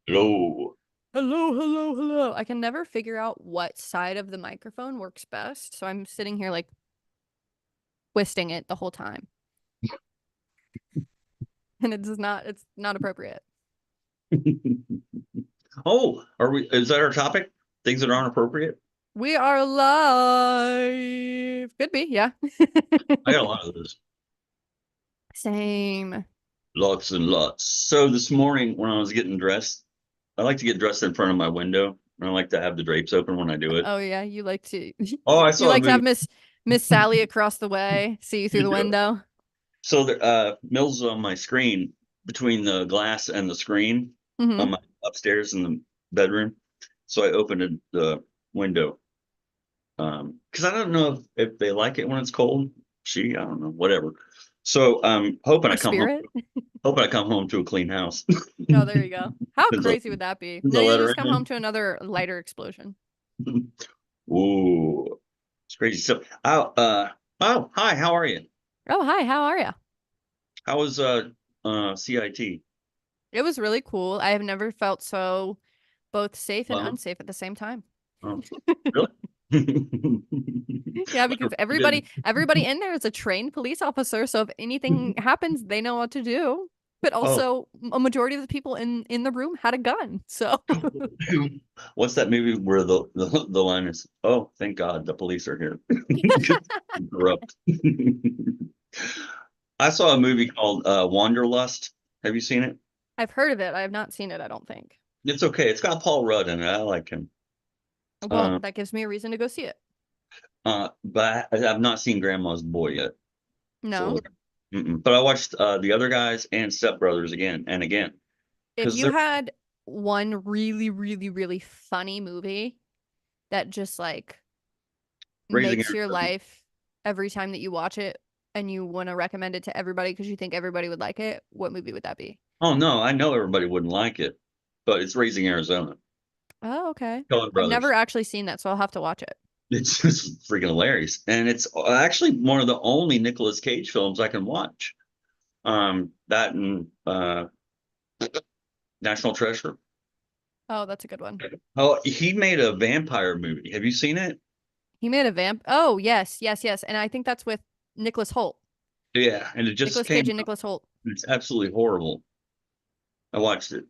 Hello. Hello, hello, hello. I can never figure out what side of the microphone works best. So I'm sitting here like twisting it the whole time. And it's not appropriate. Oh, are we? Is that our topic? Things that aren't appropriate? We are live. Could be, yeah. I got a lot of those. Same. Lots and lots. So this morning when I was getting dressed, I like to get dressed in front of my window. And I like to have the drapes open when I do it. Oh yeah, you like to Oh, I you saw a like to have movie. Miss Sally across the way, see you through the window. So the Mills on my screen between the glass and the screen on Hmm. my upstairs in the bedroom. So I opened the window. Because I don't know if they like it when it's cold. I don't know, whatever. So Or spirit. hoping I come home to a clean house. Oh, there you go. How There's a, crazy would that be? there's No, a you letter just in come home to another lighter explosion. there. Ooh, it's crazy. So, hi, how are you? Oh, hi, how are you? How was CIT? It was really cool. I have never felt so both safe and Well, unsafe at the same time. oh, really? Yeah, Wonder because if you everybody did. everybody in there is a trained police officer, so if anything happens, they know what to do. But Oh, also a majority of the people in the room had a gun. So what's that movie where the line is, "Oh, thank God, the police are here." Corrupt. I saw a movie called Wanderlust. Have you seen it? I've heard of it. I have not seen it, I don't think. It's okay. It's got Paul Rudd in it. I like him. Well, Uh, that gives me a reason to go see it. but I've not seen Grandma's Boy yet. So, No. but I watched the other guys and Step Brothers again and again If because you they're had one really, really, really funny movie that just like raising makes your Arizona. life every time that you watch it and you want to recommend it to everybody because you think everybody would like it, what movie would that be? Oh no, I know everybody wouldn't like it, but it's Raising Arizona. Oh, okay. Coen I've never Brothers. actually seen that, so I'll have to watch it. It's just freaking hilarious, and it's actually one of the only Nicolas Cage films I can watch. That and National Treasure. Oh, that's a good one. Oh, he made a vampire movie. Have you seen it? He made a vamp. Oh, yes, yes, yes. And I think that's with Nicholas Holt. Yeah, and it just Nicholas Cage came and out. Nicholas Holt. It's absolutely horrible. I watched it.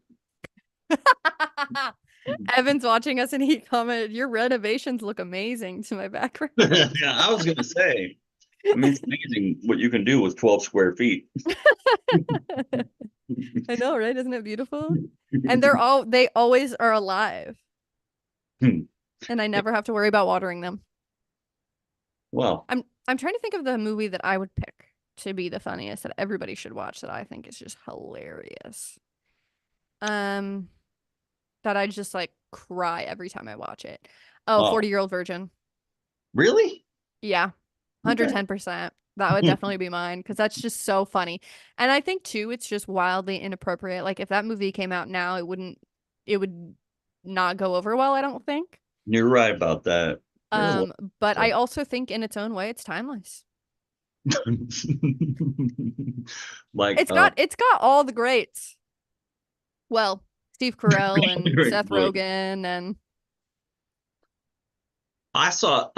Evan's watching us and he commented, "Your renovations look amazing" to my background. Yeah, I was gonna say. I mean, it's amazing what you can do with 12 square feet. I know, right? Isn't it beautiful? And they always are alive. And I never have to worry about watering them. Well, I'm trying to think of the movie that I would pick to be the funniest that everybody should watch that I think is just hilarious. Um, that I just like cry every time I watch it. Oh, oh, 40-Year-Old Virgin. really? Yeah, Okay. 110%. That would definitely be mine because that's just so funny. And I think too, it's just wildly inappropriate. Like if that movie came out now, it would not go over well, I don't think. You're right about that. There's a lot But of I also think in its own way, it's timeless. stuff. Like, It's got all the greats. Well, Steve Carell and great. Seth Rogen and I saw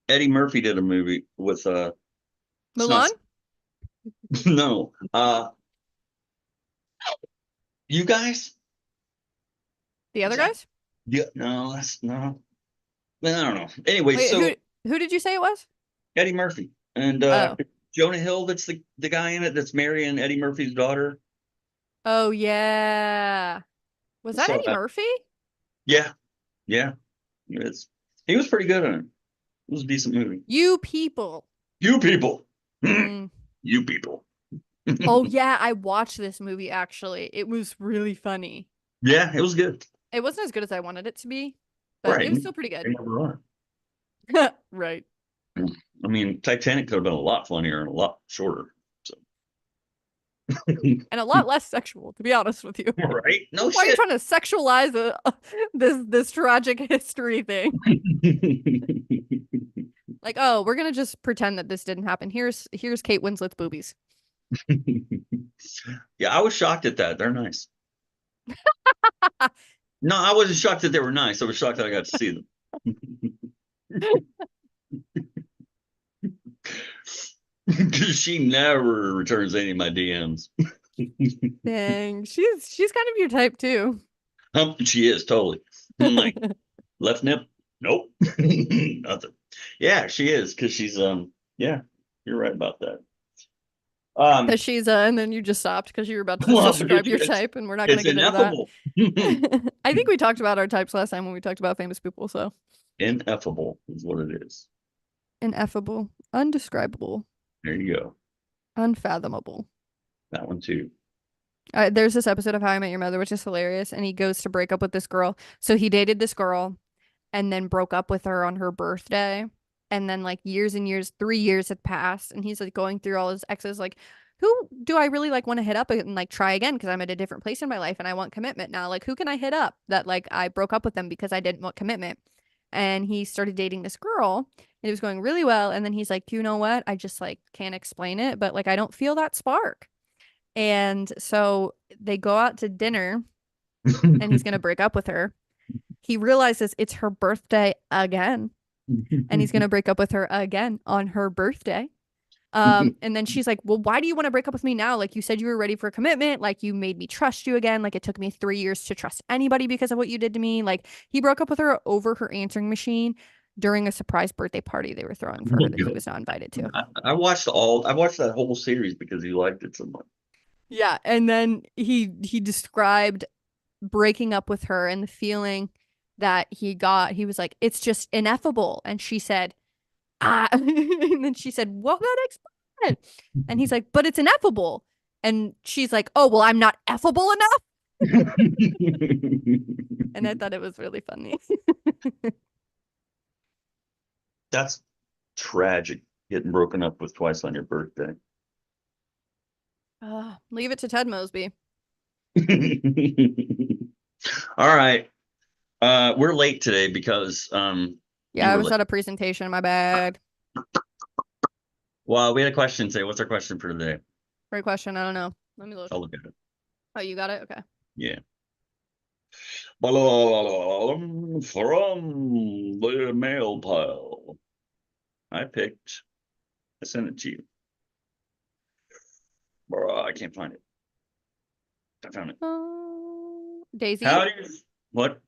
Eddie Murphy did a movie with it's Mulan, not no you guys. the Is other that guys. yeah, no, that's no. I don't know. Anyway, Wait, so who did you say it was? Eddie Murphy and Oh, Jonah Hill, that's the guy in it that's marrying Eddie Murphy's daughter. oh yeah. Was that So Eddie Murphy? yeah, yeah, it's he was pretty good in it. It was a decent movie. You people. You people, Mm. you people. Oh yeah, I watched this movie actually. It was really funny. Yeah, it was good. It wasn't as good as I wanted it to be, but Right, it was still pretty they good. never are. Right. I mean, Titanic could have been a lot funnier and a lot shorter. So, And a lot less sexual, to be honest with you. right? No Why are you shit. trying to sexualize this tragic history thing? Like, oh, we're gonna just pretend that this didn't happen. Here's Kate Winslet's boobies. Yeah, I was shocked at that. They're nice. No, I wasn't shocked that they were nice. I was shocked that I got to see them. Because she never returns any of my DMs. Dang, she's kind of your type too. She is totally. I'm like, left nip? Nope. Nothing. Yeah, she is because she's yeah, you're right about that. Because Um she's and then you just stopped because you were about to just well, because describe your type, and we're not gonna it's get into that. ineffable. I think we talked about our types last time when we talked about famous people, so Ineffable is what it is. ineffable, undescribable, There you go. unfathomable. That one too. There's this episode of How I Met Your Mother, which is hilarious, and he goes to break up with this girl. So he dated this girl and then broke up with her on her birthday. And then like years and years, 3 years had passed, and he's like going through all his exes, like, who do I really like want to hit up and like try again? Because I'm at a different place in my life and I want commitment now. Like, who can I hit up that like I broke up with them because I didn't want commitment? And he started dating this girl and it was going really well. And then he's like, you know what? I just like can't explain it, but like I don't feel that spark. And so they go out to dinner and he's going to break up with her. He realizes it's her birthday again and he's going to break up with her again on her birthday. And then she's like, well, why do you want to break up with me now? Like, you said you were ready for a commitment. Like, you made me trust you again. Like, it took me 3 years to trust anybody because of what you did to me. Like, he broke up with her over her answering machine during a surprise birthday party they were throwing for her that he was not invited to. I watched that whole series because he liked it so much. Yeah. And then he described breaking up with her and the feeling that he got. He was like, it's just ineffable. And she said, ah. And then she said, what would that explain? And he's like, but it's ineffable. And she's like, oh, well, I'm not effable enough. And I thought it was really funny. That's tragic, getting broken up with twice on your birthday. Leave it to Ted Mosby. All right. We're late today because you Yeah, I were was late. at a presentation. My bad. Well, we had a question today. What's our question for today? Great question. I don't know. Let me look. I'll look at it. Oh, you got it? Okay. Yeah. From the mail pile. I sent it to you. I can't find it. I found it. Daisy. How do you what?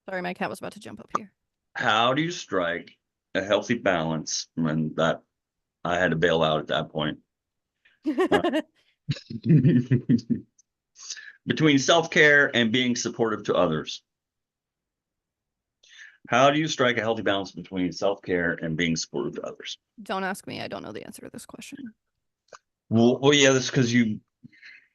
Sorry, my cat was about to jump up here. How do you strike a healthy balance when that I had to bail out at that point? Uh, between self-care and being supportive to others. How do you strike a healthy balance between self-care and being supportive to others? Don't ask me. I don't know the answer to this question. Well, yeah, that's because yeah,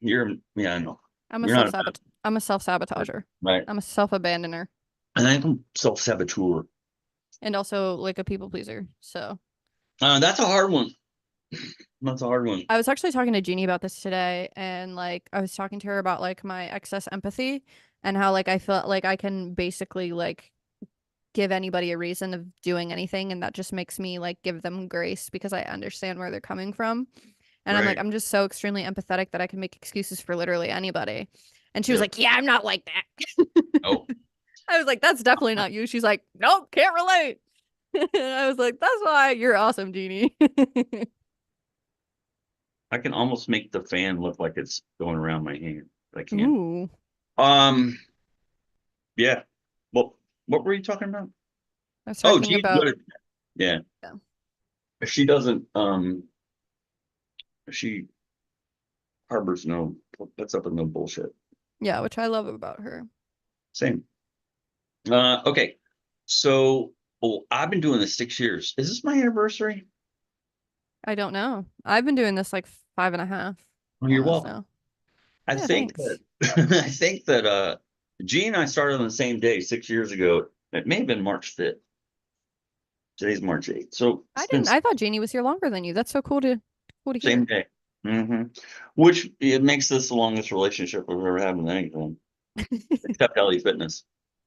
I know. You're not I'm a self-sabotager. right. I'm a self-abandoner And I'm self-saboteur. and also like a people pleaser. So That's a hard one. That's a hard one. I was actually talking to Jeannie about this today, and like I was talking to her about like my excess empathy and how like I feel like I can basically like give anybody a reason of doing anything, and that just makes me like give them grace because I understand where they're coming from. And I'm like, Right. I'm just so extremely empathetic that I can make excuses for literally anybody. And she was Yep. like, yeah, I'm not like that. Oh, I was like, that's definitely not you. She's like, nope, can't relate. And I was like, that's why you're awesome, Jeannie. I can almost make the fan look like it's going around my hand, but I can't. Ooh. Um, yeah. Well, what were you talking about? I was Oh, talking geez, about yeah. yeah. If she doesn't, if she harbors no, puts up with no bullshit. Yeah, which I love about her. Same. Okay. So, I've been doing this 6 years. Is this my anniversary? I don't know. I've been doing this like 5.5 Oh, you're almost welcome. now. I Yeah, think thanks. that I think that G and I started on the same day 6 years ago. It may have been March 5th. Today's March 8th. So I it's been didn't I thought Jeannie was here longer than you. That's so cool to same hear. day. hmm Which it makes this the longest relationship we've ever had with anything, except Ellie Fitness.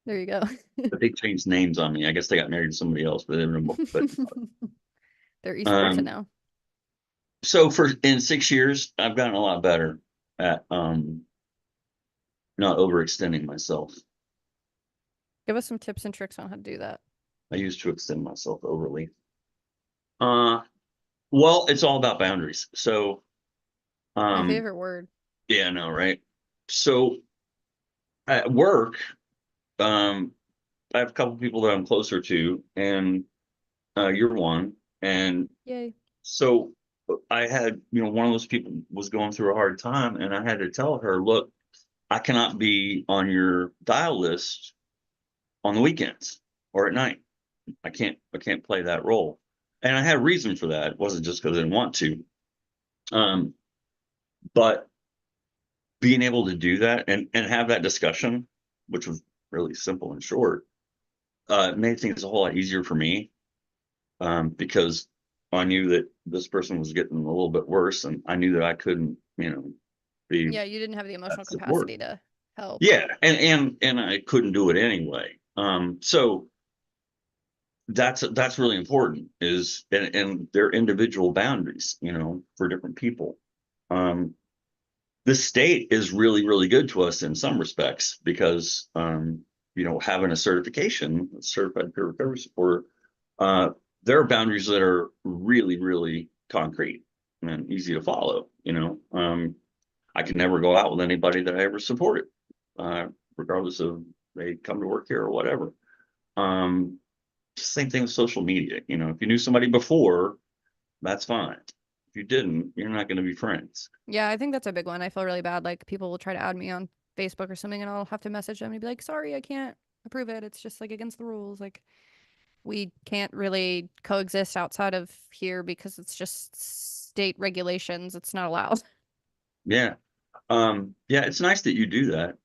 There you go. But they changed names on me. I guess they got married to somebody else, but they didn't. But They're esports um, now. so for in 6 years, I've gotten a lot better at not overextending myself. Give us some tips and tricks on how to do that. I used to extend myself overly. Uh, well, it's all about boundaries. So, My um, favorite word. yeah, I know, right? So at work, um, I have a couple people that I'm closer to, and you're one. And Yay. so I had, one of those people was going through a hard time, and I had to tell her, look, I cannot be on your dial list on the weekends or at night. I can't play that role. And I had a reason for that. It wasn't just because I didn't want to. Um, but being able to do that and have that discussion, which was really simple and short, made things a whole lot easier for me, because I knew that this person was getting a little bit worse, and I knew that I couldn't, be Yeah, you didn't have the emotional that support. capacity to help. Yeah, and I couldn't do it anyway. So that's really important, is and their individual boundaries, for different people. Um, the state is really, really good to us in some respects because, having a certification, a certified peer recovery supporter, uh, there are boundaries that are really, really concrete and easy to follow. I could never go out with anybody that I ever supported, regardless of they come to work here or whatever. Um, Same thing with social media. If you knew somebody before, that's fine. If you didn't, you're not going to be friends. Yeah, I think that's a big one. I feel really bad. Like people will try to add me on Facebook or something, and I'll have to message them and be like, "Sorry, I can't approve it. It's just like against the rules. Like we can't really coexist outside of here because it's just state regulations. It's not allowed." Yeah. Yeah, it's nice that you do that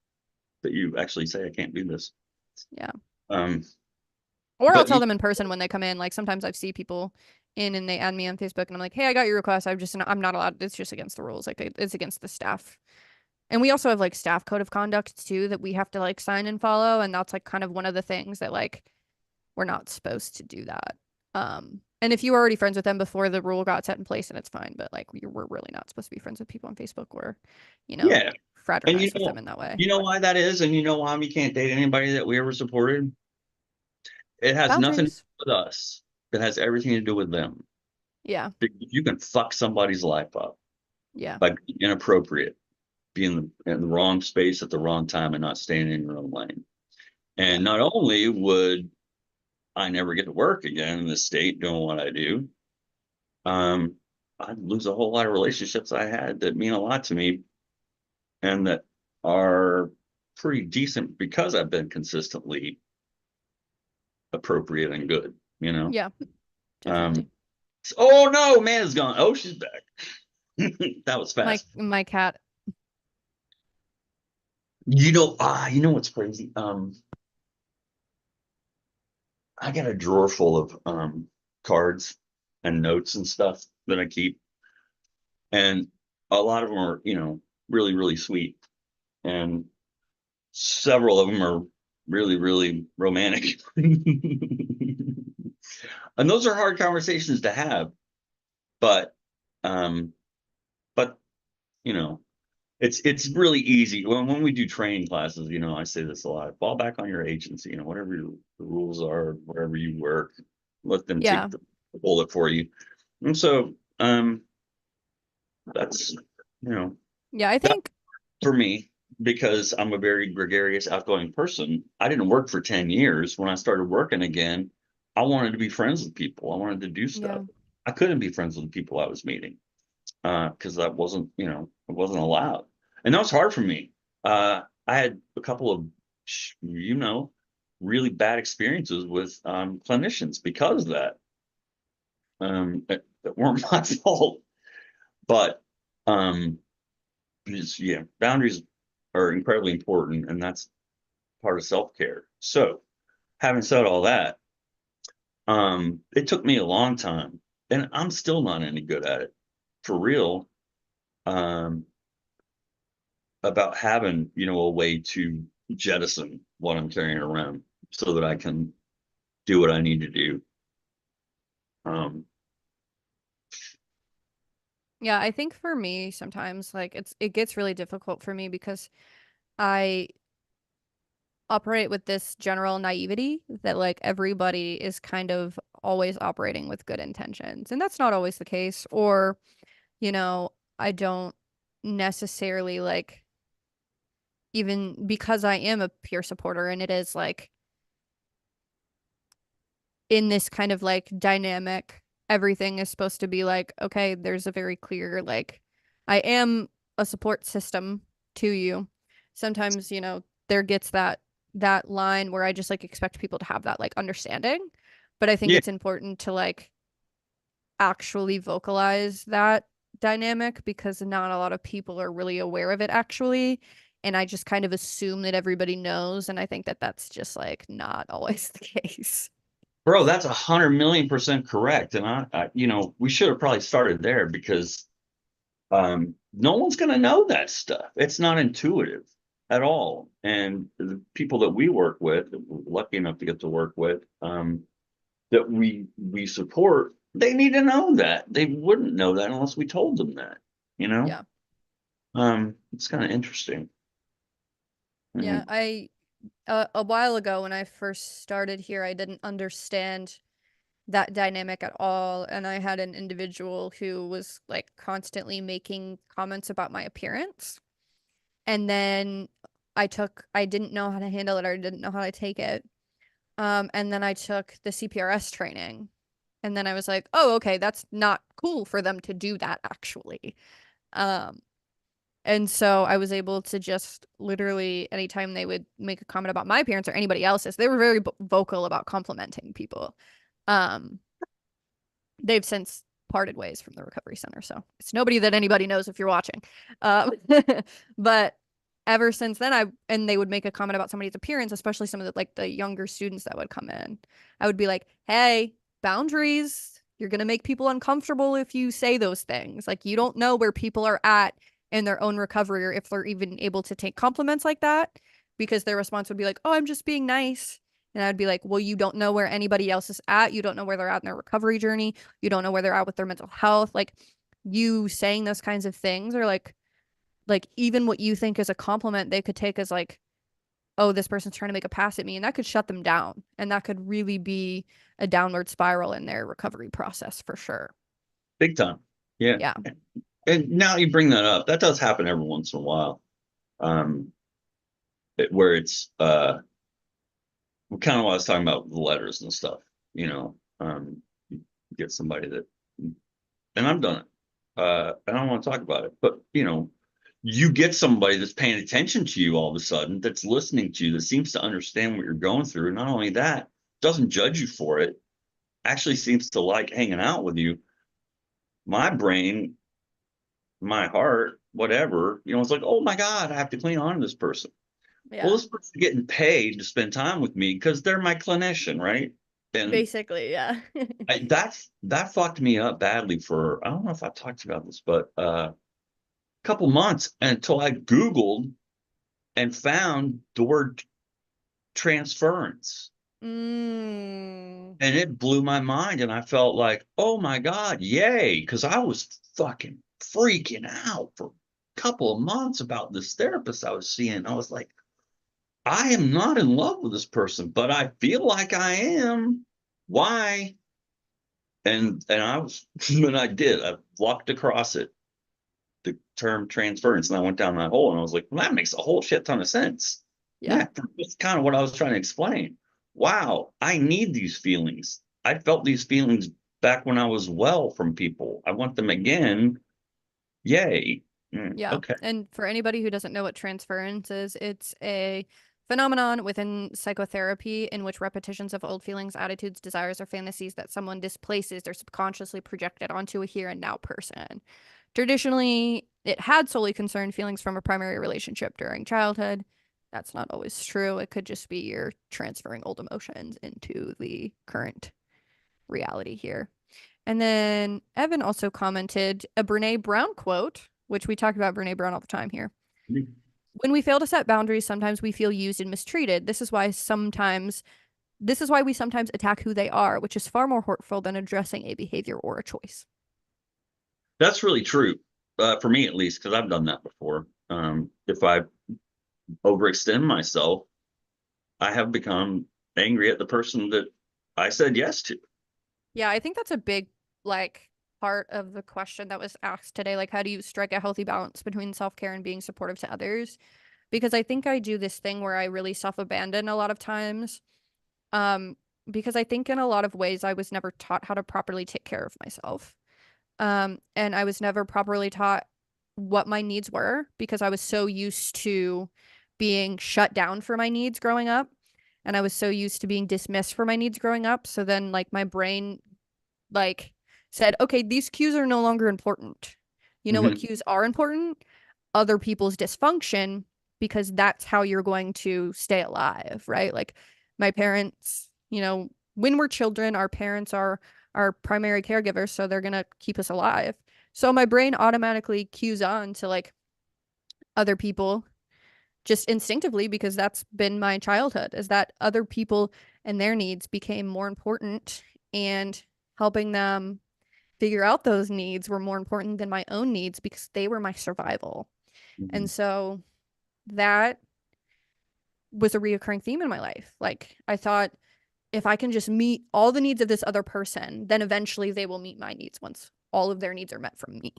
you actually say I can't do this. Yeah. Um, Or I'll but tell them in person when they come in. Like sometimes I see people in and they add me on Facebook and I'm like, "Hey, I got your request. I'm not allowed. It's just against the rules. Like it's against the staff." And we also have like staff code of conduct too that we have to like sign and follow, and that's like kind of one of the things that like we're not supposed to do that. And if you were already friends with them before the rule got set in place, and it's fine, but like we're really not supposed to be friends with people on Facebook or, you know, yeah, and fraternize with them in that way. you know why that is, and you know why we can't date anybody that we ever supported? It has nothing to do Boundaries. with us. It has everything to do with them. Yeah. You can fuck somebody's life up Yeah. by being inappropriate, being in the wrong space at the wrong time, and not staying in your own lane. Yeah. And not only would I never get to work again in this state doing what I do, um, I'd lose a whole lot of relationships I had that mean a lot to me and that are pretty decent because I've been consistently appropriate and good, you know? Yeah. Um, Definitely. oh no, man is gone. Oh, she's back. That was fast. My cat. You know what's crazy? I got a drawer full of cards and notes and stuff that I keep, and a lot of them are, really, really sweet, and several of them are really, really romantic. And those are hard conversations to have, but um, but you know, it's really easy when we do training classes. I say this a lot: fall back on your agency. Whatever the rules are, wherever you work, let them take Yeah. the bullet for you. And so, that's Yeah. I that think, for me, because I'm a very gregarious, outgoing person. I didn't work for 10 years. When I started working again, I wanted to be friends with people. I wanted to do stuff. yeah. I couldn't be friends with the people I was meeting, because that wasn't, it wasn't allowed. And that was hard for me. I had a couple of, you know, really bad experiences with clinicians because of that. That weren't my fault, but um, yeah, boundaries are incredibly important, and that's part of self-care. So, having said all that, it took me a long time, and I'm still not any good at it, for real. Um, about having, a way to jettison what I'm carrying around so that I can do what I need to do. Um, Yeah. I think for me, sometimes like it gets really difficult for me because I operate with this general naivety that like everybody is kind of always operating with good intentions. And that's not always the case. Or, you know, I don't necessarily like, even because I am a peer supporter and it is like in this kind of like dynamic, everything is supposed to be like, okay, there's a very clear, like, I am a support system to you. Sometimes, there gets that line where I just like expect people to have that like understanding. But I think Yeah, it's important to like actually vocalize that dynamic because not a lot of people are really aware of it actually. And I just kind of assume that everybody knows. And I think that that's just like not always the case. bro, that's 100 million% correct. And we should have probably started there because no one's going to know that stuff. It's not intuitive at all. And the people that we work with, that we're lucky enough to get to work with, that we support, they need to know that. They wouldn't know that unless we told them that, you know? Yeah. It's kind of interesting. Yeah. Mhm. A while ago when I first started here, I didn't understand that dynamic at all. And I had an individual who was like constantly making comments about my appearance. And then I didn't know how to handle it or didn't know how to take it. And then I took the CPRS training. And then I was like, oh, okay, that's not cool for them to do that actually. Um, and so I was able to just literally, anytime they would make a comment about my appearance or anybody else's, they were very vocal about complimenting people. Um, they've since parted ways from the recovery center, so it's nobody that anybody knows if you're watching. Um, but ever since then, and they would make a comment about somebody's appearance, especially some of the younger students that would come in. I would be like, "Hey, boundaries. You're gonna make people uncomfortable if you say those things. Like you don't know where people are at in their own recovery or if they're even able to take compliments like that." Because their response would be like, "Oh, I'm just being nice." And I'd be like, well, you don't know where anybody else is at. You don't know where they're at in their recovery journey. You don't know where they're at with their mental health. Like you saying those kinds of things or like even what you think is a compliment, they could take as like, oh, this person's trying to make a pass at me. And that could shut them down. And that could really be a downward spiral in their recovery process for sure. Big time. Yeah. Yeah. And now you bring that up, that does happen every once in a while. Um, where it's kind of what I was talking about with the letters and stuff, you get somebody that, and I've done it. I don't want to talk about it, but you get somebody that's paying attention to you all of a sudden, that's listening to you, that seems to understand what you're going through. And not only that, doesn't judge you for it, actually seems to like hanging out with you. My brain, my heart, whatever, it's like, oh my God, I have to clean on to this person. Well, Yeah. this person's getting paid to spend time with me because they're my clinician, right? And Basically, yeah. that fucked me up badly for, I don't know if I've talked about this, but a couple months until I Googled and found the word transference. Mm. And it blew my mind. And I felt like, oh my God, yay. Because I was fucking freaking out for a couple of months about this therapist I was seeing. I was like, I am not in love with this person, but I feel like I am. Why? And I was, when I did, I walked across it, the term transference, and I went down that hole, and I was like, well, that makes a whole shit ton of sense. Yeah. Yeah, that's kind of what I was trying to explain. Wow, I need these feelings. I felt these feelings back when I was well from people. I want them again. Yay. Yeah. Okay. And for anybody who doesn't know what transference is, it's a phenomenon within psychotherapy in which repetitions of old feelings, attitudes, desires, or fantasies that someone displaces are subconsciously projected onto a here and now person. Traditionally, it had solely concerned feelings from a primary relationship during childhood. That's not always true. It could just be you're transferring old emotions into the current reality here. And then Evan also commented a Brene Brown quote, which we talk about Brene Brown all the time here. When we fail to set boundaries, sometimes we feel used and mistreated. This is why we sometimes attack who they are, which is far more hurtful than addressing a behavior or a choice. That's really true, for me at least, because I've done that before. If I overextend myself, I have become angry at the person that I said yes to. Yeah, I think that's a big like part of the question that was asked today. Like, how do you strike a healthy balance between self-care and being supportive to others? Because I think I do this thing where I really self-abandon a lot of times. Um, because I think in a lot of ways I was never taught how to properly take care of myself. And I was never properly taught what my needs were because I was so used to being shut down for my needs growing up. And I was so used to being dismissed for my needs growing up. So then like my brain like said, okay, these cues are no longer important. You know what Mhm. cues are important? Other people's dysfunction, because that's how you're going to stay alive, right? Like my parents, when we're children, our parents are our primary caregivers, so they're going to keep us alive. So my brain automatically cues on to like other people just instinctively because that's been my childhood, is that other people and their needs became more important, and helping them figure out those needs were more important than my own needs because they were my survival. And Mhm. so that was a reoccurring theme in my life. Like I thought if I can just meet all the needs of this other person, then eventually they will meet my needs once all of their needs are met from me.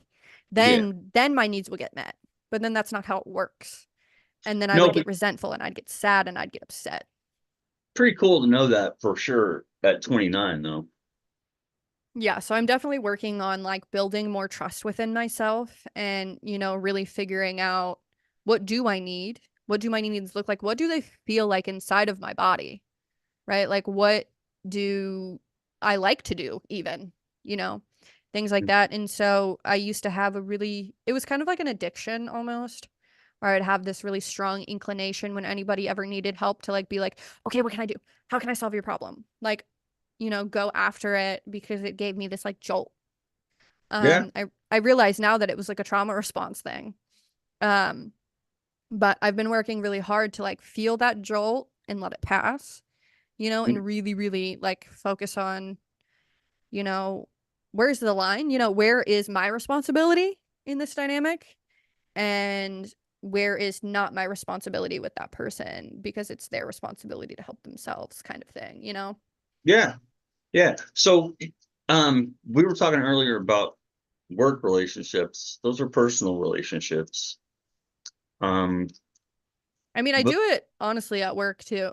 Yeah. Then my needs will get met. But then that's not how it works. And then I No, would but get resentful and I'd get sad and I'd get upset. pretty cool to know that for sure at 29, though. Yeah, so I'm definitely working on like building more trust within myself and, really figuring out what do I need? What do my needs look like? What do they feel like inside of my body? Right? Like what do I like to do even, you know, things like that. And so I used to have it was kind of like an addiction almost, where I'd have this really strong inclination when anybody ever needed help to like be like, okay, what can I do? How can I solve your problem? Like, go after it because it gave me this like jolt. Yeah. I realize now that it was like a trauma response thing. Um, but I've been working really hard to like feel that jolt and let it pass, and really, really like focus on, you know, where's the line? Where is my responsibility in this dynamic? And where is not my responsibility with that person because it's their responsibility to help themselves kind of thing. Yeah. Yeah. So, we were talking earlier about work relationships. Those are personal relationships. Um, I mean, I but do it honestly at work too.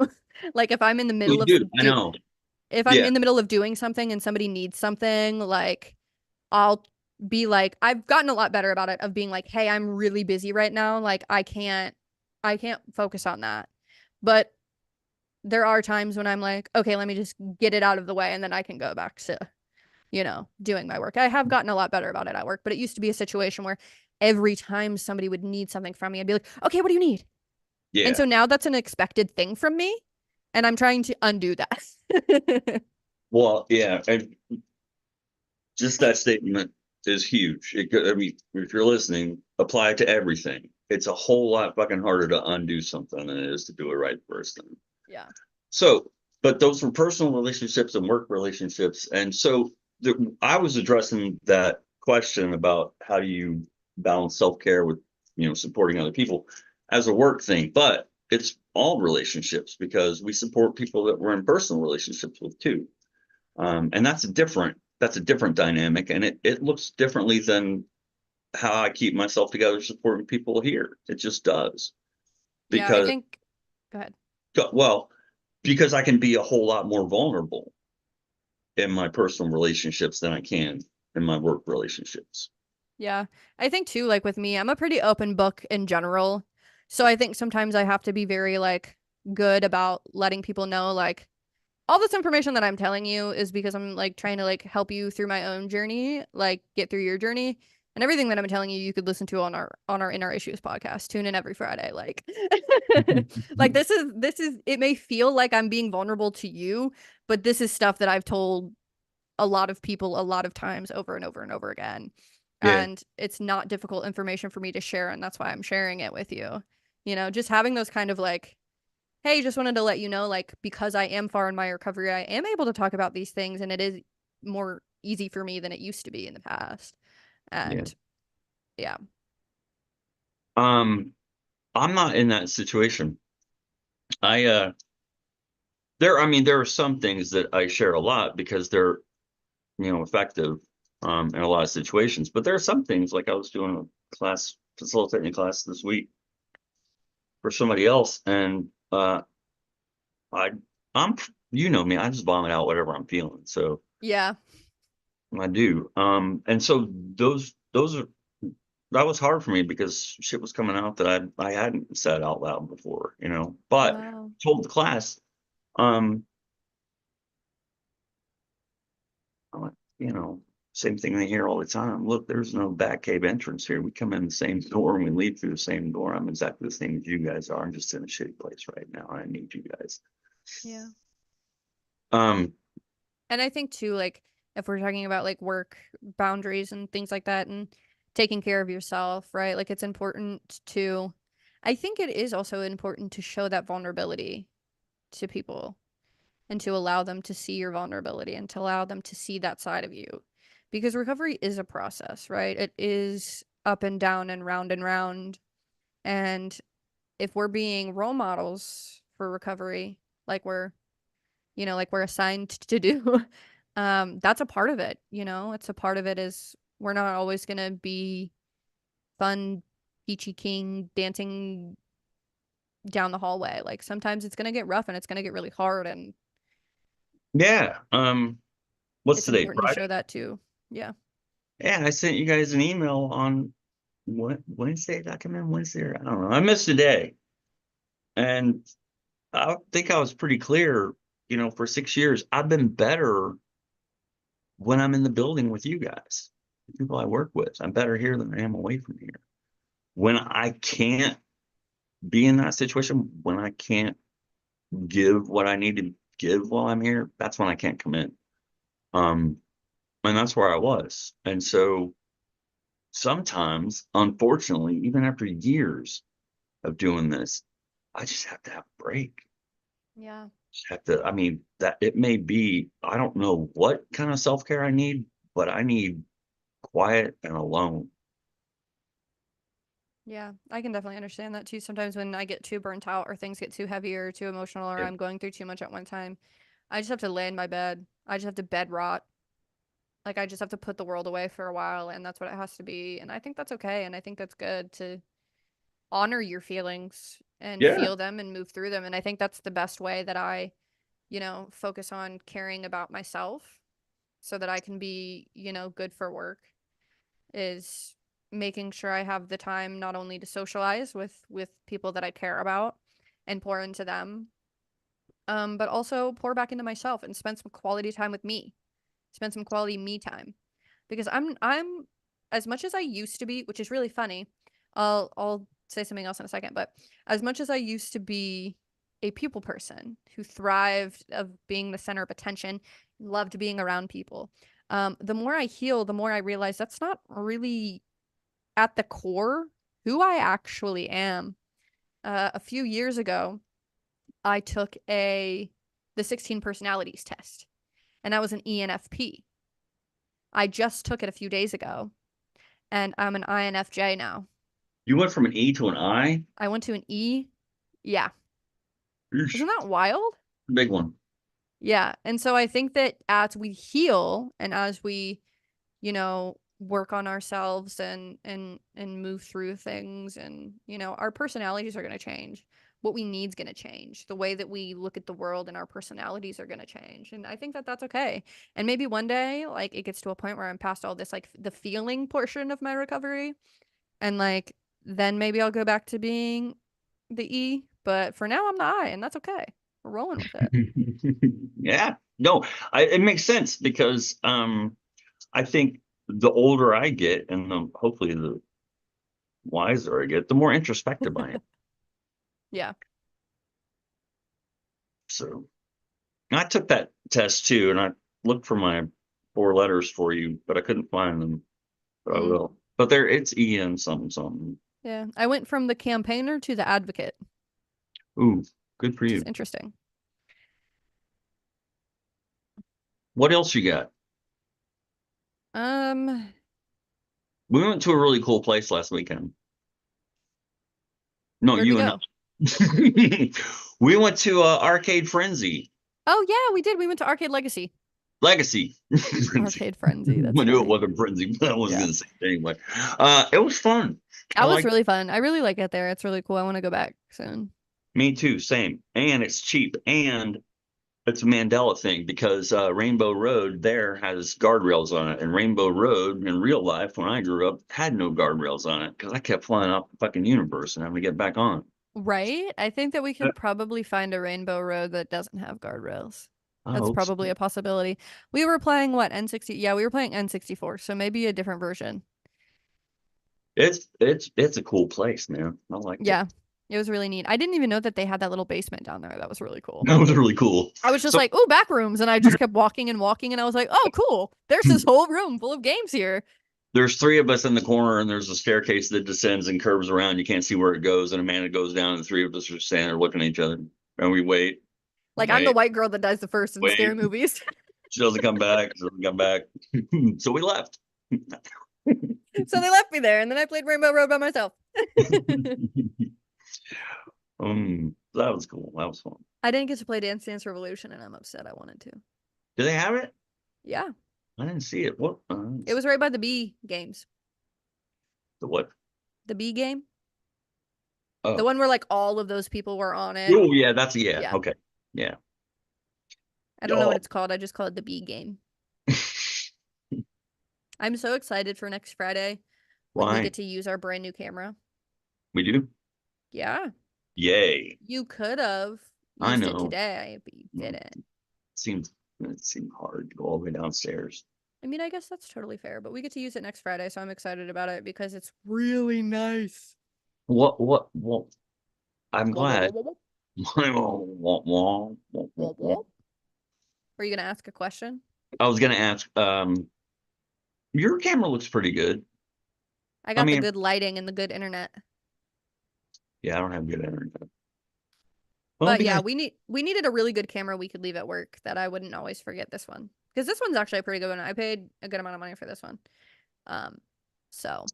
Like if I'm in the middle you of do. I know. if I'm Yeah. in the middle of doing something and somebody needs something, like I'll be like, I've gotten a lot better about it of being like, hey, I'm really busy right now. Like I can't focus on that. But there are times when I'm like, okay, let me just get it out of the way and then I can go back to, doing my work. I have gotten a lot better about it at work, but it used to be a situation where every time somebody would need something from me, I'd be like, okay, what do you need? And Yeah. so now that's an expected thing from me. And I'm trying to undo that. Well, yeah. And just that statement is huge. I mean, if you're listening, apply it to everything. It's a whole lot fucking harder to undo something than it is to do it right the first time. Yeah. So, but those were personal relationships and work relationships. And so I was addressing that question about how do you balance self-care with, supporting other people as a work thing, but it's all relationships because we support people that we're in personal relationships with too. And that's a different dynamic, and it looks differently than how I keep myself together supporting people here. It just does Yeah, I because, think go ahead. well, because I can be a whole lot more vulnerable in my personal relationships than I can in my work relationships. Yeah. I think too, like with me, I'm a pretty open book in general. So I think sometimes I have to be very like good about letting people know like all this information that I'm telling you is because I'm like trying to like help you through my own journey, like get through your journey. And everything that I'm telling you, you could listen to on our In Our Issues podcast. Tune in every Friday. Like, like this is. It may feel like I'm being vulnerable to you, but this is stuff that I've told a lot of people a lot of times over and over and over again. Yeah, And it's not difficult information for me to share, and that's why I'm sharing it with you. Just having those kind of like, hey, just wanted to let you know, like, because I am far in my recovery, I am able to talk about these things, and it is more easy for me than it used to be in the past. yeah. And yeah, Um, I'm not in that situation. I I mean, there are some things that I share a lot because they're, effective in a lot of situations. But there are some things like I was doing a class, facilitating a class this week for somebody else, and I I'm you know me, I just vomit out whatever I'm feeling. So Yeah. I do. And so those are that was hard for me because shit was coming out that I hadn't said out loud before, But Wow. told the class, um, I went, same thing they hear all the time. Look, there's no back cave entrance here. We come in the same door and we leave through the same door. I'm exactly the same as you guys are. I'm just in a shitty place right now. I need you guys. Yeah. Um, And I think too, like if we're talking about like work boundaries and things like that and taking care of yourself, right? Like it's important to, I think it is also important to show that vulnerability to people and to allow them to see your vulnerability and to allow them to see that side of you. Because recovery is a process, right? It is up and down and round and round. And if we're being role models for recovery, like like we're assigned to do, that's a part of it, it's a part of it is we're not always gonna be fun, peachy king dancing down the hallway. Like sometimes it's gonna get rough and it's gonna get really hard and yeah. What's it's today? important to Friday? show that too. Yeah. Yeah, I sent you guys an email on what Wednesday. Did I come in Wednesday? I don't know. I missed a day. And I think I was pretty clear, for 6 years, I've been better when I'm in the building with you guys, the people I work with. I'm better here than I am away from here. When I can't be in that situation, when I can't give what I need to give while I'm here, that's when I can't come in. Um, and that's where I was. And so sometimes, unfortunately, even after years of doing this, I just have to have a break. Yeah. Just have to, I mean, that it may be, I don't know what kind of self-care I need, but I need quiet and alone. Yeah, I can definitely understand that too. Sometimes when I get too burnt out or things get too heavy or too emotional or Yeah. I'm going through too much at one time, I just have to lay in my bed. I just have to bed rot. Like I just have to put the world away for a while and that's what it has to be. And I think that's okay. And I think that's good to honor your feelings and Yeah. feel them and move through them. And I think that's the best way that I, focus on caring about myself so that I can be, good for work is making sure I have the time not only to socialize with people that I care about and pour into them, but also pour back into myself and spend some quality time with me. Spend some quality me time. Because I'm as much as I used to be, which is really funny. I'll say something else in a second, but as much as I used to be a people person who thrived of being the center of attention, loved being around people. The more I heal, the more I realize that's not really at the core who I actually am. A few years ago, I took the 16 personalities test, and I was an ENFP. I just took it a few days ago, and I'm an INFJ now. You went from an E to an I? I went to an E. Yeah. Isn't Eesh, that wild? big one. Yeah. And so I think that as we heal and as we, work on ourselves and move through things and, our personalities are going to change. What we need is going to change. The way that we look at the world and our personalities are going to change. And I think that that's okay. And maybe one day, like, it gets to a point where I'm past all this, like, the feeling portion of my recovery. And, like, then maybe I'll go back to being the E. But for now, I'm the I, and that's okay. We're rolling with it. Yeah. No, it makes sense because I think the older I get and hopefully the wiser I get, the more introspective I am. Yeah. So I took that test too, and I looked for my 4 letters for you, but I couldn't find them. But I Mm, will. But there, it's EN something something. yeah. I went from the campaigner to the advocate, Ooh, good for which is you. interesting. What else you got? Um, We went to a really cool place last weekend. No, where'd we you and go? I. We went to Arcade Frenzy. Oh yeah, we did. We went to Arcade Legacy. Legacy. Frenzy. Arcade Frenzy. That's I knew it funny. wasn't Frenzy, but I was Yeah. gonna say it anyway. It was fun. I That was like really fun. I really like it there. It's really cool. I want to go back soon. me too, same. And it's cheap and it's a Mandela thing because Rainbow Road there has guardrails on it, and Rainbow Road in real life, when I grew up, had no guardrails on it because I kept flying off the fucking universe and having to get back on. Right? I think that we Uh, could probably find a Rainbow Road that doesn't have guardrails. I That's hope so. probably a possibility. We were playing what, N60? Yeah, we were playing N64, so maybe a different version. It's a cool place, man. I liked it. Yeah, it was really neat. I didn't even know that they had that little basement down there. That was really cool. That was really cool. I was just So like, "Oh, back rooms," and I just kept walking and walking, and I was like, "Oh, cool. There's this whole room full of games here." there's three of us in the corner, and there's a staircase that descends and curves around. You can't see where it goes, and Amanda goes down, and the three of us are standing there looking at each other, and we wait, Like I'm the wait, white girl that dies the first in wait. scary movies. She doesn't come back. She doesn't come back. So we left. So they left me there, and then I played Rainbow Road by myself. That was cool. That was fun. I didn't get to play Dance Dance Revolution, and I'm upset. I wanted to. Do they have it? Yeah, I didn't see it. What? it was right by the B games. The what? The B game, the Oh, one where like all of those people were on it. oh yeah. That's yeah. Yeah, Okay. Yeah. I don't know what Oh, it's called. I just call it the B game. I'm so excited for next Friday when we why? get to use our brand new camera. We do? Yeah, Yay. you could have I used it know. today, but you Mm, didn't. it seemed hard to go all the way downstairs. I mean, I guess that's totally fair, but we get to use it next Friday, so I'm excited about it because it's really nice. What? I'm Wah, wah, wah, glad. wah, wah. Wah, wah. Are you gonna ask a question? I was gonna ask, your camera looks pretty good. I I got the mean, good lighting and the good internet. yeah, I don't have good internet. Well, it'd But be yeah, nice. we needed a really good camera we could leave at work that I wouldn't always forget this one. Because this one's actually a pretty good one. I paid a good amount of money for this one. Um, so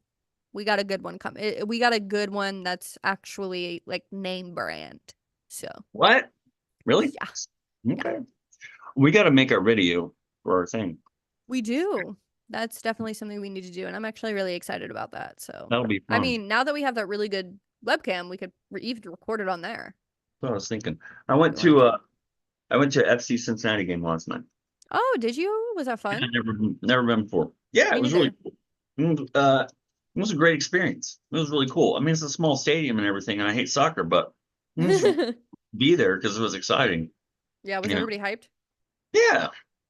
we got a good one we got a good one that's actually like name brand. So What? Really? yeah, yeah, Okay. We got to make our video for our thing. we do. That's definitely something we need to do, and I'm actually really excited about that. So, That'll be I fun. mean, now that we have that really good webcam, we could even record it on there. That's what I was thinking. You wanted to? I went to FC Cincinnati game last night. Oh, did you? Was that Yeah, fun? never been before. Yeah, it Me was really neither. cool. It was a great experience. It was really cool. I mean, it's a small stadium and everything, and I hate soccer, but it was be there because it was exciting. Yeah, was You know? everybody hyped? Yeah.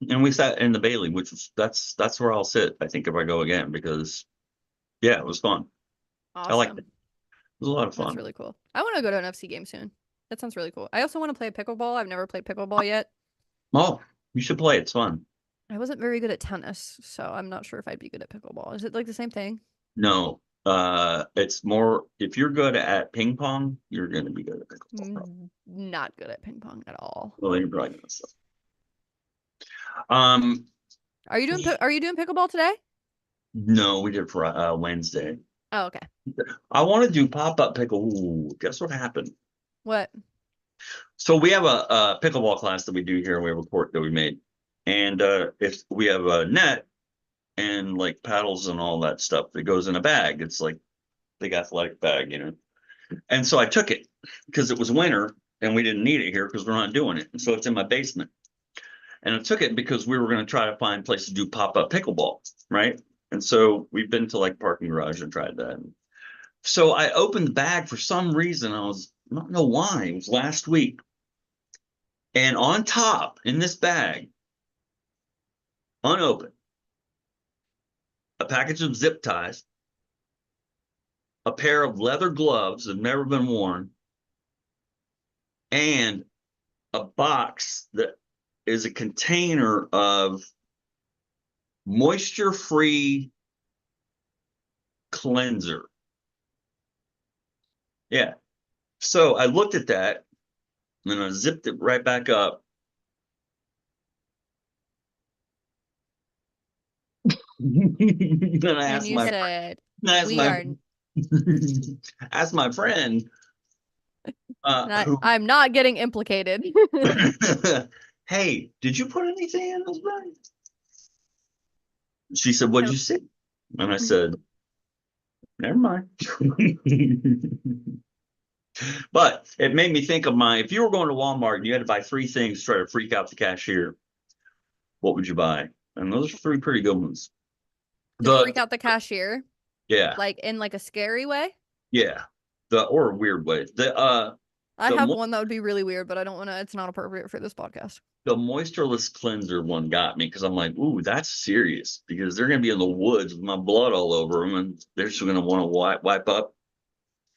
And we sat in the Bailey, which was that's where I'll sit, I think, if I go again, because yeah, it was fun. I liked it. Awesome. It was a lot of That's fun. really cool. I want to go to an FC game soon. That sounds really cool. I also want to play pickleball. I've never played pickleball yet. Oh, you should play. It's fun. I wasn't very good at tennis, so I'm not sure if I'd be good at pickleball. Is it like the same thing? No, it's more if you're good at ping pong, you're going to be good at pickleball. Probably. Not good at ping pong at all. Well, you're probably gonna suck. Um, Are you doing pickleball today? no, we did for Wednesday. Oh, okay. I want to do pop up pickle. Ooh, guess what happened? What? So we have a pickleball class that we do here. We have a court that we made, and if we have a net and like paddles and all that stuff that goes in a bag, it's like big athletic bag, you know. And so I took it because it was winter and we didn't need it here because we're not doing it. And so it's in my basement. And I took it because we were going to try to find places to do pop-up pickleball, right? And so we've been to like parking garage and tried that. So I opened the bag for some reason. I don't know why. It was last week. And on top in this bag, unopened, a package of zip ties, a pair of leather gloves that have never been worn, and a box that is a container of moisture-free cleanser. Yeah. So I looked at that and I zipped it right back up. Then And you said, I asked we my are, asked my friend not, who I'm not getting implicated. hey, did you put anything in those bags? She said, what'd I- you say? And I said, never mind. But it made me think of if you were going to Walmart and you had to buy three things to try to freak out the cashier, what would you buy? And those are three pretty good ones. to freak The, out the cashier, yeah, like in like a scary way. yeah. Or a weird way. I The have mo one that would be really weird, but I don't want to. It's not appropriate for this podcast. the moistureless cleanser one got me because I'm like, ooh, that's serious because they're gonna be in the woods with my blood all over them, and they're just gonna want to wipe up,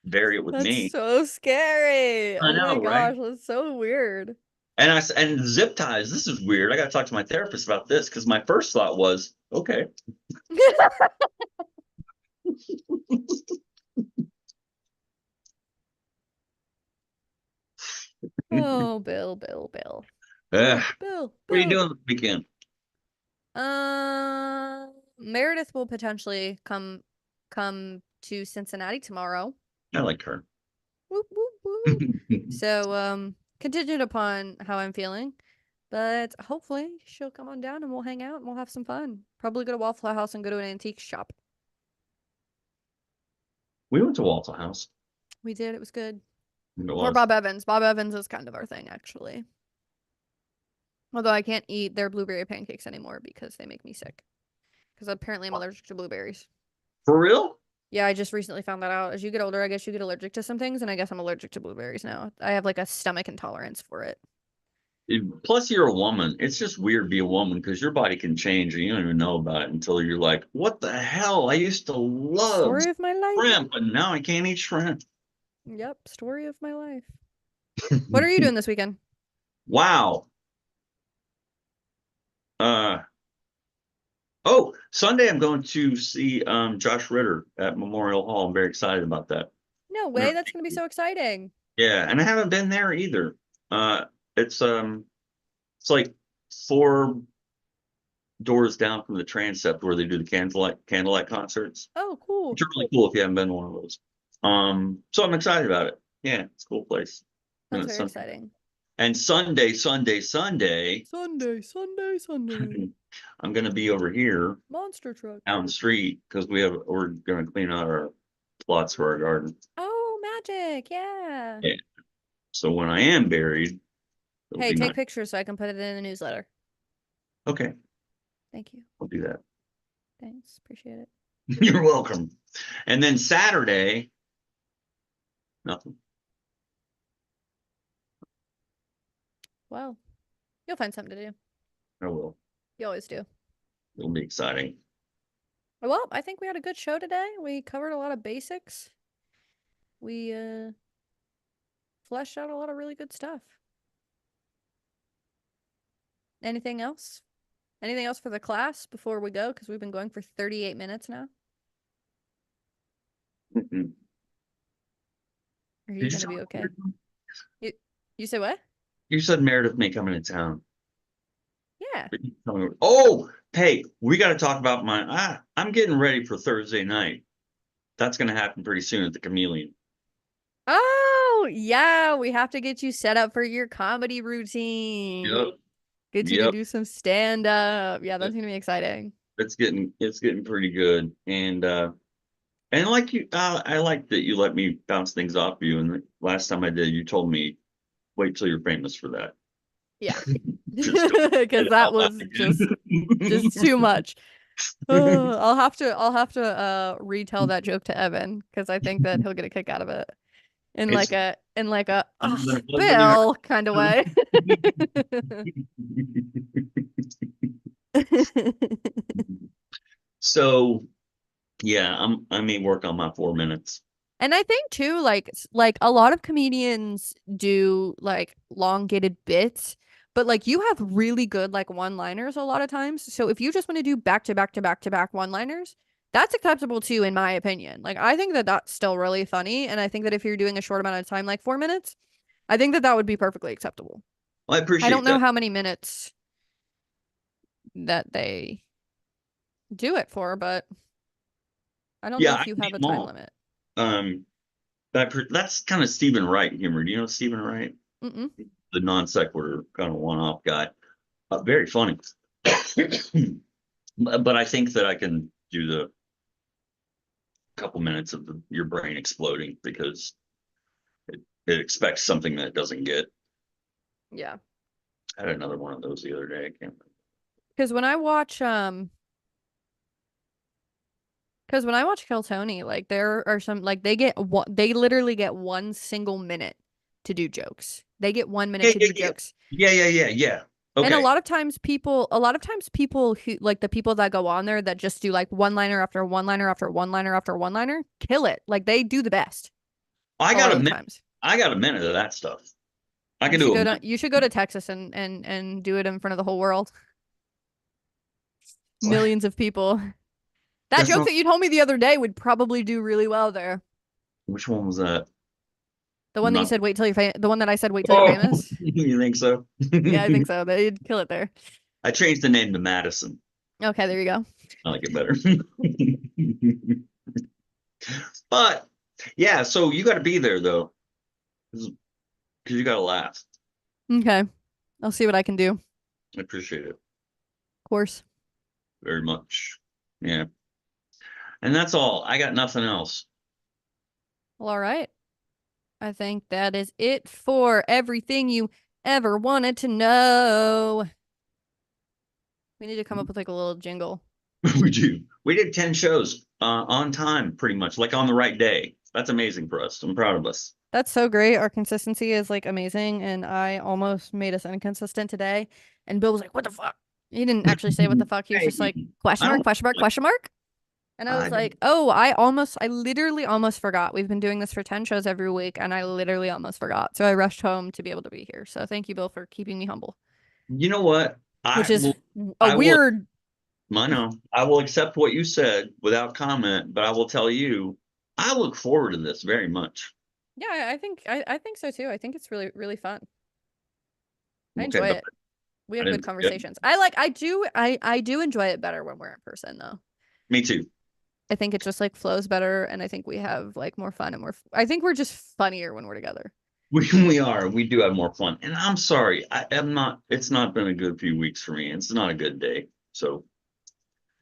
bury it with That's me. so scary. I Oh my know, right? gosh, that's so weird. And zip ties. This is weird. I got to talk to my therapist about this because my first thought was, okay. Oh, Bill, Bill, Bill, Uh, Bill, Bill, what are you Bill. doing this weekend? Meredith will potentially come to Cincinnati tomorrow. I like her. Whoop, whoop, whoop. So, contingent upon how I'm feeling, but hopefully she'll come on down and we'll hang out and we'll have some fun. Probably go to Waffle House and go to an antique shop. We went to Waffle House. We did. It was good. It Or was. Bob Evans. Bob Evans is kind of our thing, actually. Although I can't eat their blueberry pancakes anymore because they make me sick. Because apparently I'm allergic to blueberries. For real? Yeah, I just recently found that out. As you get older, I guess you get allergic to some things, and I guess I'm allergic to blueberries now. I have like a stomach intolerance for it. Plus, you're a woman. It's just weird to be a woman because your body can change and you don't even know about it until you're like, what the hell? I used to love Story of my life. shrimp, but now I can't eat shrimp. Yep, story of my life. What are you doing this weekend? Wow. Uh, oh, Sunday I'm going to see Josh Ritter at Memorial Hall. I'm very excited about that. No Never- way, that's gonna be so exciting. Yeah, and I haven't been there either. It's it's like four doors down from the transept where they do the candlelight concerts. Oh, cool. Which are really cool if you haven't been to one of those. So I'm excited about it. Yeah, it's a cool place. And That's it's very Sunday. exciting. And Sunday, Sunday, Sunday, Sunday. I'm gonna be over here Monster truck. down the street because we're gonna clean out our plots for our garden. Oh, magic. Yeah. Yeah. So when I am buried, it'll Hey, be take nice. pictures so I can put it in the newsletter. Okay, Thank you. I'll do that. Thanks. Appreciate it. You're welcome. And then Saturday, nothing. Well, you'll find something to do. I will. You always do. It'll be exciting. Well, I think we had a good show today. We covered a lot of basics. We fleshed out a lot of really good stuff. Anything else? Anything else for the class before we go? Because we've been going for 38 minutes now. Mm-mm. Are you Did you gonna say be okay? You say what? you said Meredith may come into town? Yeah. Oh, hey, we got to talk about I'm getting ready for Thursday night. That's going to happen pretty soon at the Chameleon. Oh, yeah. We have to get you set up for your comedy routine. Yep. Get you to Yep. do some stand up. Yeah, that's gonna be exciting. It's getting pretty good. And like I like that you let me bounce things off you. And the last time I did, you told me, wait till you're famous for that. Yeah. Just don't say Because it that out loud was just again. too much. I'll have to retell that joke to Evan because I think that he'll get a kick out of it It's in like a I'm gonna plug when you Bill kind of way. So yeah, I may work on my 4 minutes. And I think too, like a lot of comedians do like elongated bits, but like you have really good like one-liners a lot of times. So if you just want to do back to back to back to back one-liners, that's acceptable too, in my opinion. Like I think that that's still really funny, and I think that if you're doing a short amount of time, like 4 minutes, I think that that would be perfectly acceptable. Well, I I don't appreciate know that. how many minutes that they do it for, but I don't know Yeah, if I you need have a them time all. limit. Um, that's kind of Stephen Wright humor. Do you know Stephen Wright? Mm-mm. The non sequitur kind of one-off guy. Very funny. But I think that I can do the couple minutes of your brain exploding because it expects something that it doesn't get. Yeah. I had another one of those the other day. I can't. Because when I watch Kill Tony, like there are some like they literally get 1 single minute to do jokes. They get 1 minute Yeah, to yeah, do yeah, jokes. yeah. And Okay, a lot of times people who like the people that go on there that just do like one liner after one liner after one liner after one liner, kill it. Like they do the best I a got lot a of the minute. times. I got a minute of that stuff. I can do a minute. You should go to Texas and do it in front of the whole world. Millions of people. That That's joke not. that you told me the other day would probably do really well there. Which one was that? The one that you Not. said wait till the one that I said wait till you're Oh, famous. you think so? Yeah, I think so. They'd kill it there. I changed the name to Madison. Okay, there you go. I like it better. But yeah, so you got to be there though, because you got to laugh. Okay. I'll see what I can do. Of I appreciate it course. very much. Yeah, and that's all. I got nothing else. Well, all right. I think that is it for everything you ever wanted to know. We need to come up with like a little jingle. We did 10 shows on time, pretty much, like on the right day. That's amazing for us. I'm proud of us. That's so great. Our consistency is like amazing, and I almost made us inconsistent today. And Bill was like, "What the fuck?" He didn't actually say what the fuck. He was Hey, just like, I "Question mark? don't Question mark? like. Question mark?" And I was I like, don't. "Oh, I literally almost forgot. We've been doing this for 10 shows every week, and I literally almost forgot. So I rushed home to be able to be here. So thank you, Bill, for keeping me humble, You know what? which is a I will. weird. I know. I will accept what you said without comment, but I will tell you, I look forward to this very much. Yeah, I think so too. I think it's really really fun. I Okay, enjoy but it. We I have good didn't forget. conversations. I do enjoy it better when we're in person though. Me too. I think it just like flows better, and I think we have like more fun and I think we're just funnier when we're together. We are. We do have more fun. And I'm sorry. I am not. It's not been a good few weeks for me. It's not a good day. So,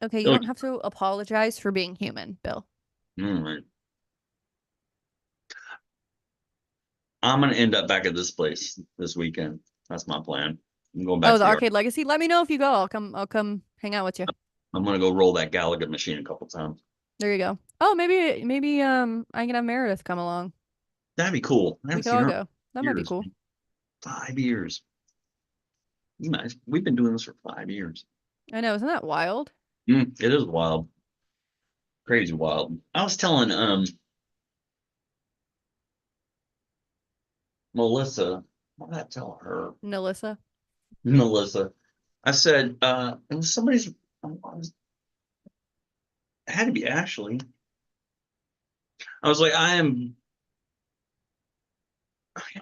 Okay, you look, don't have to apologize for being human, Bill. all right. I'm gonna end up back at this place this weekend. That's my plan. I'm going back Oh, to the the art. Arcade Legacy. Let me know if you go. I'll come hang out with you. I'm gonna go roll that Gallagher machine a couple times. There you go. Oh, maybe I can have Meredith come along. That'd be cool. I We haven't could seen all her in go. That might be years. cool. 5 years. You guys, we've been doing this for 5 years. I know, isn't that wild? It is wild, crazy wild. I was telling Melissa, what did I tell her? Nalissa. Melissa, I said, it was somebody's. It had to be Ashley. I was like, I can't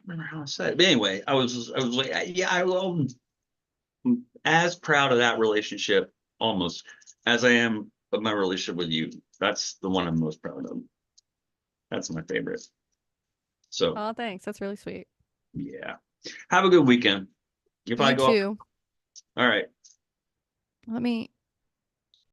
remember how I said it. But anyway, I was like, yeah, I'm as proud of that relationship almost as I am of my relationship with you. That's the one I'm most proud of. That's my favorite. So Oh, thanks. That's really sweet. yeah. Have a good weekend. If I You go up, too. all right. Let me